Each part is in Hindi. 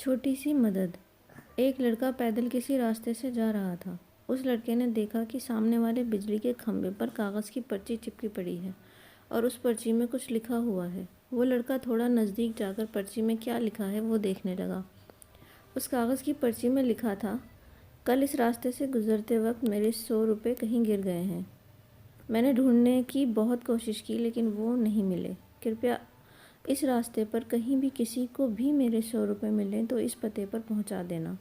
छोटी सी मदद। एक लड़का पैदल किसी रास्ते से जा रहा था। उस लड़के ने देखा कि सामने वाले बिजली के खंभे पर कागज़ की पर्ची चिपकी पड़ी है और उस पर्ची में कुछ लिखा हुआ है। वो लड़का थोड़ा नज़दीक जाकर पर्ची में क्या लिखा है वो देखने लगा। उस कागज़ की पर्ची में लिखा था, कल इस रास्ते से गुज़रते वक्त मेरे 100 रुपये कहीं गिर गए हैं। मैंने ढूंढने की बहुत कोशिश की लेकिन वो नहीं मिले। कृपया इस रास्ते पर कहीं भी किसी को भी मेरे 100 रुपये मिलें तो इस पते पर पहुंचा देना।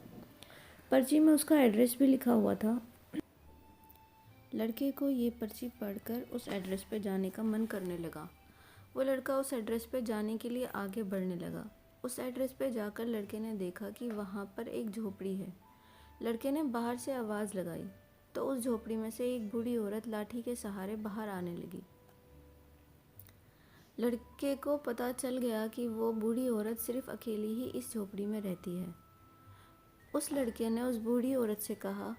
पर्ची में उसका एड्रेस भी लिखा हुआ था। लड़के को ये पर्ची पढ़कर उस एड्रेस पर जाने का मन करने लगा। वो लड़का उस एड्रेस पर जाने के लिए आगे बढ़ने लगा। उस एड्रेस पर जाकर लड़के ने देखा कि वहाँ पर एक झोपड़ी है। लड़के ने बाहर से आवाज़ लगाई तो उस झोपड़ी में से एक बूढ़ी औरत लाठी के सहारे बाहर आने लगी। लड़के को पता चल गया कि वो बूढ़ी औरत सिर्फ अकेली ही इस झोपड़ी में रहती है। उस लड़के ने उस बूढ़ी औरत से कहा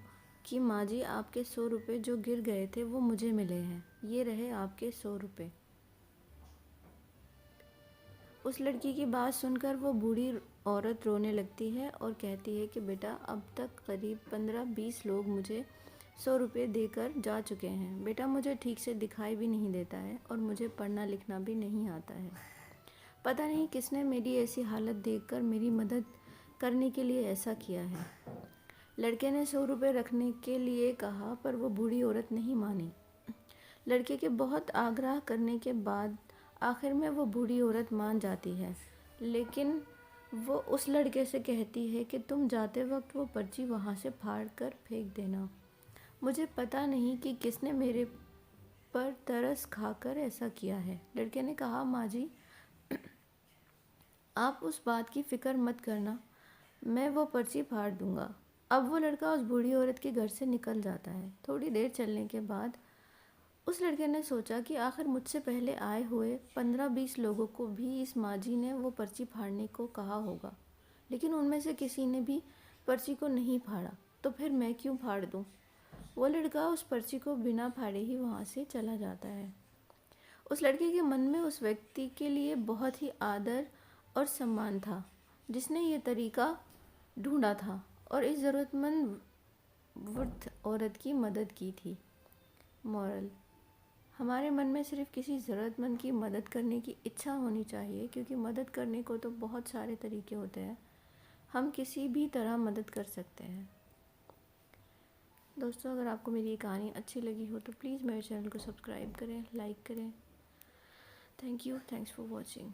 कि माँ जी, आपके 100 रुपये जो गिर गए थे वो मुझे मिले हैं। ये रहे आपके 100 रुपये। उस लड़की की बात सुनकर वो बूढ़ी औरत रोने लगती है और कहती है कि बेटा, अब तक करीब 15-20 लोग मुझे 100 रुपये देकर जा चुके हैं। बेटा, मुझे ठीक से दिखाई भी नहीं देता है और मुझे पढ़ना लिखना भी नहीं आता है। पता नहीं किसने मेरी ऐसी हालत देखकर मेरी मदद करने के लिए ऐसा किया है। लड़के ने 100 रुपये रखने के लिए कहा पर वो बूढ़ी औरत नहीं मानी। लड़के के बहुत आग्रह करने के बाद आखिर में वो बूढ़ी औरत मान जाती है, लेकिन वो उस लड़के से कहती है कि तुम जाते वक्त वो पर्ची वहाँ से फाड़ कर फेंक देना। मुझे पता नहीं कि किसने मेरे पर तरस खाकर ऐसा किया है। लड़के ने कहा, माँ जी, आप उस बात की फ़िक्र मत करना, मैं वो पर्ची फाड़ दूँगा। अब वो लड़का उस बूढ़ी औरत के घर से निकल जाता है। थोड़ी देर चलने के बाद उस लड़के ने सोचा कि आखिर मुझसे पहले आए हुए 15-20 लोगों को भी इस माजी ने वो पर्ची फाड़ने को कहा होगा, लेकिन उनमें से किसी ने भी पर्ची को नहीं फाड़ा, तो फिर मैं क्यों फाड़ दूँ। वो लड़का उस पर्ची को बिना फाड़े ही वहाँ से चला जाता है। उस लड़के के मन में उस व्यक्ति के लिए बहुत ही आदर और सम्मान था जिसने ये तरीका ढूंढा था और इस ज़रूरतमंद वृद्ध औरत की मदद की थी। मॉरल: हमारे मन में सिर्फ किसी ज़रूरतमंद की मदद करने की इच्छा होनी चाहिए, क्योंकि मदद करने को तो बहुत सारे तरीके होते हैं। हम किसी भी तरह मदद कर सकते हैं। दोस्तों, अगर आपको मेरी ये कहानी अच्छी लगी हो तो प्लीज़ मेरे चैनल को सब्सक्राइब करें, लाइक करें। Thank you, thanks for watching.